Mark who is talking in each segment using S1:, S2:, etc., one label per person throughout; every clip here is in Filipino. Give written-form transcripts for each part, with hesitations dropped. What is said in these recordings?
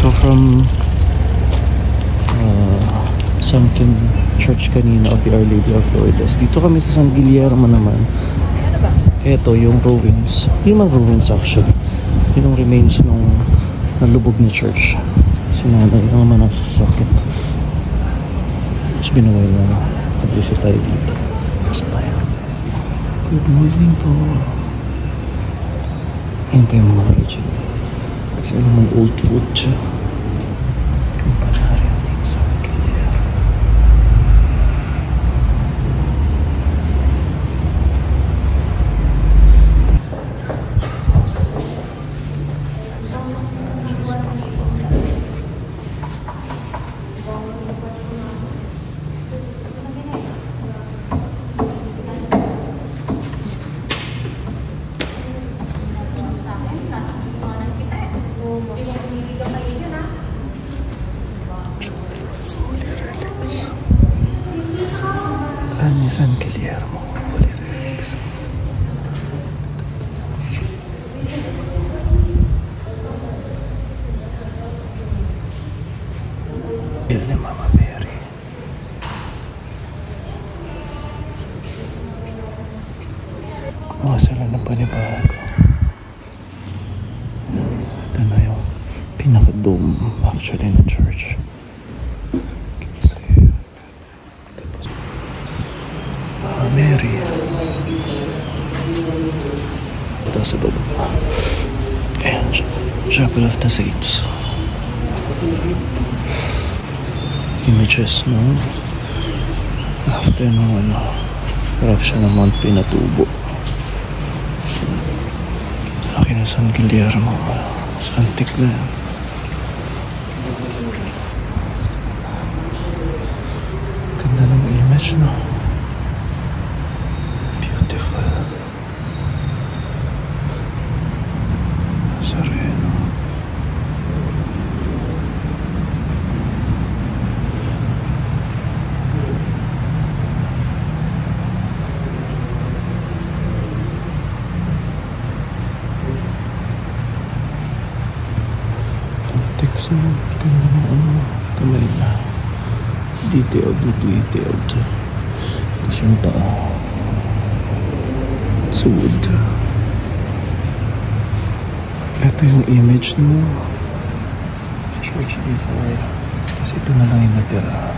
S1: So from Sunken Church kanina of the Our Lady of Lourdes, dito kami sa San Guillermo naman. Ito yung ruins. Hindi man ruins actually. Yung remains nung nalubog na church. Sinanay yung naman nasa socket. It's been a while na nag-visit tayo dito. Pasok tayo. Good morning po. Ayan pa yung mga legend. Kasi naman old wood siya. Yung panari ng San Guillermo. San Guillermo. Yan ni Mama Mary. Sila na panibago. Ito na yung pinaka-dome actually ng church. Mary. Ito sa baba. And Chapel of the Saints. Images, no? After nung eruption ng Mount Pinatubo. Laki na San Guillermo. Antik na yan. Ganda ng image, no? Sereno. Antik sa ganda ng kamay na. Detailed. Tapos yung paa. It's wood. Ito yung image mo church before, kasi ito na lang yung natira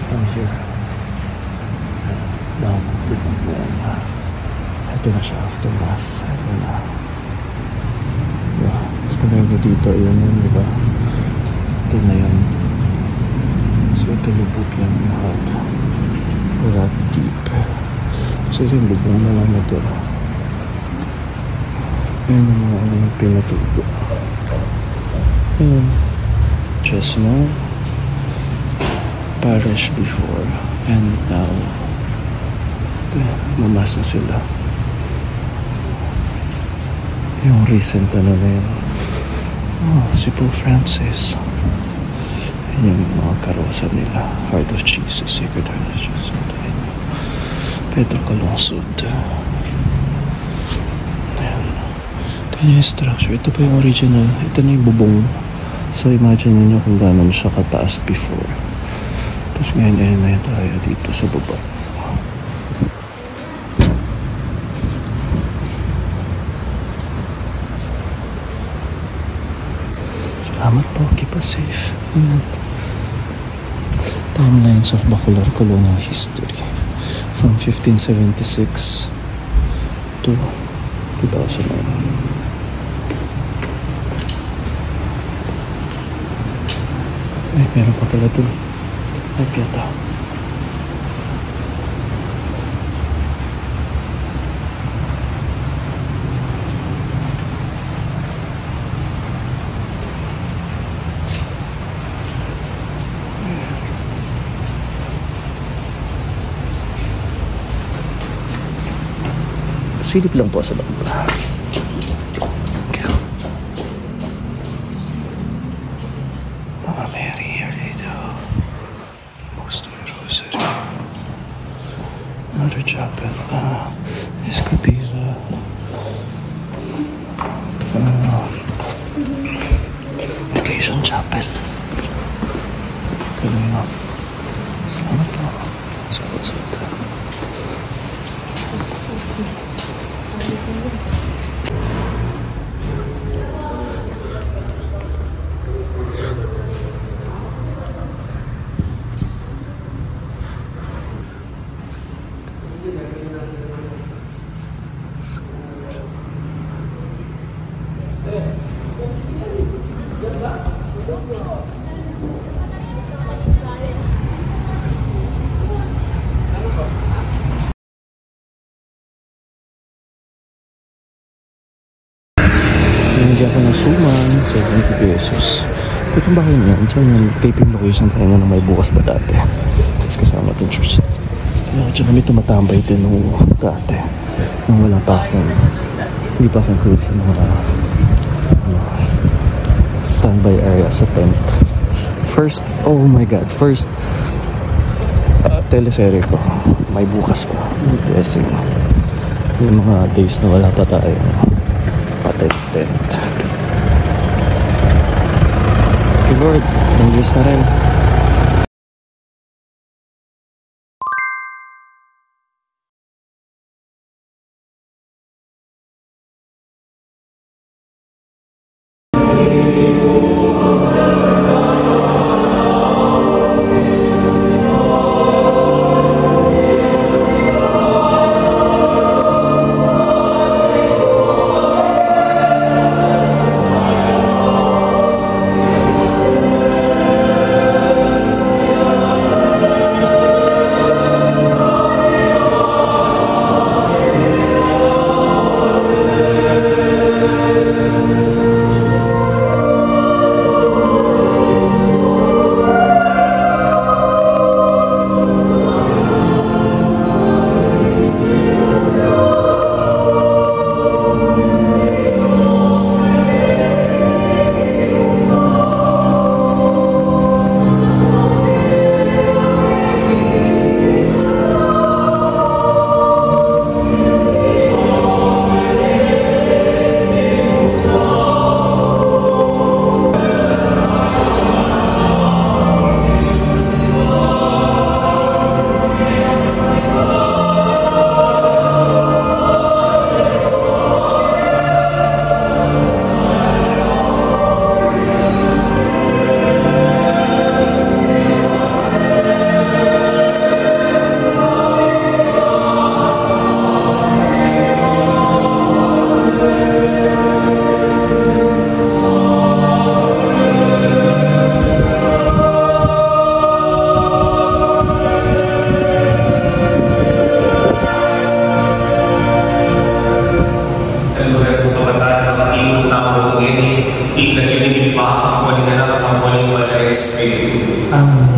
S1: from here down ito na siya aftermath. Ito na, diba? Tapos kung dito yun, diba? Ito na yun. So ito lubog yan lahat, that deep. So ito yung lubog na lang natira. Ayan ang mga pinatubo. Ayan. Just now, parish before, and now, mamas na sila. Yung recent ano na yun. Si Pope Francis. Ayan yung mga karosa nila. Heart of Jesus, Sacred Heart of Jesus. Pedro Calungsod. Yung structure, ito pa yung original, ito na yung bubong. So imagine niyo kung gano'n siya kataas before. Tapos ngayon na tayo dito sa baba. Salamat po, keep us safe. Timelines of Bacolor colonial history from 1576 to 2009. Ay, meron pa pala ito. Ay, piyata. Silip lang po sa loob. Mama Mary, here they go. Most of the rosary. Another chapel. This could be the Salvation Chapel. Kanina. Salamat po. Let's go outside. Binigyan ko ng suman, 70 pesos. Itong bahay niya, dyan yung taping location tayo nga nang may bukas pa dati. Tapos kasama itong church. Kaya dyan kami tumatambay din nung dati. Nung wala pa akong, hindi pa akong cruise sa mga standby area sa tent. First, oh my god, first teleserye ko. May bukas pa. May blessing. Yung mga days na wala pa tayo. Patay tent. Okay Lord, English na rin.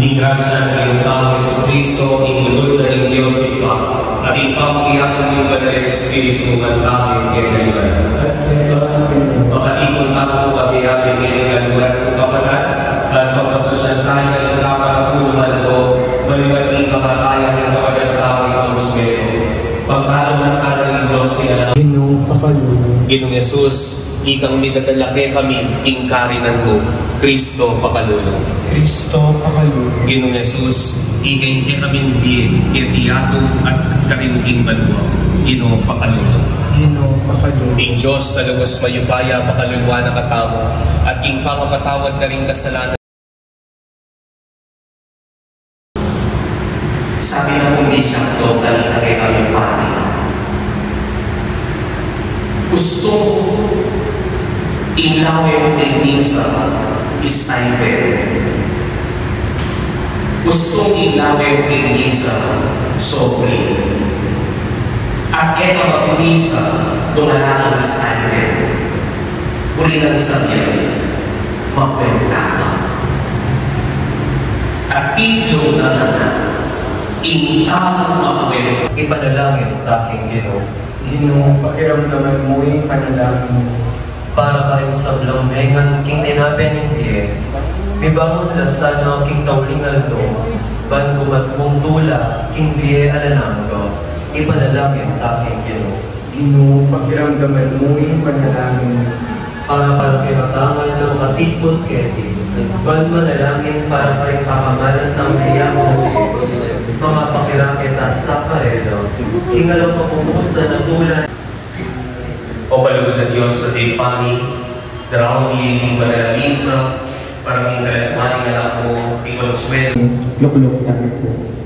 S2: Di grasya ng Tao Jesucristo, inulod na ng Diyos Iba, at ipang-iyak ng Banal Espiritu ng Tanging Kailangan. Makatipon tayo pag-iyakin ng lugar ng kapanan, at magpasasyan tayo ng kapanapunuman ko, maliwati kamataya ng kapanan tao itong smero. Pagkalo na sana ng Diyos siya, Ginong Yesus, ikang midadalaki kami, ingkarinan mo, Kristo pakalulong.
S3: Kristo pakalulong.
S2: Ginong Yesus, ikang kami din, kitiyato at karinting banwa, Ginong pakalulong.
S3: Ginong pakalulong.
S2: Ing Diyos sa lugos mayupaya, pakalulwa na katamo, at king pangapatawad na rin kasalanan. Sabi na kung di sakto, talita kay kami pati. Gusto inlawin ng misa is tayo. Gusto inlawin ng misa sobre. At ito mag-misa tunalaking is tayo. Uli ng sabihan, magpentama. At ito na naman, initapon magpentama.
S4: Ipanalangin taking Ginoo.
S3: Ginoo, pakiramdaman mo yung panalangin mo.
S4: Para pa rin sa blambengan king tinabi ng diye. Mibangon na sana king taulingal do. Ban gumatmong tula king biye alanangdo. Ipanalangin taking Ginoo.
S3: Ginoo, pakiramdaman mo yung panalangin mo.
S4: Para palakiratangan ng Itput Keti, ban manalangin para kay kakamalan ng Diamo, mga pakirakita sa paredo, ingalaw kapupusan na tulan.
S2: O palugod na Diyos sa Tipani, daraw ni Banal Misa, para ng kalagmani na ako, Consuelo.
S3: Lukluk na po.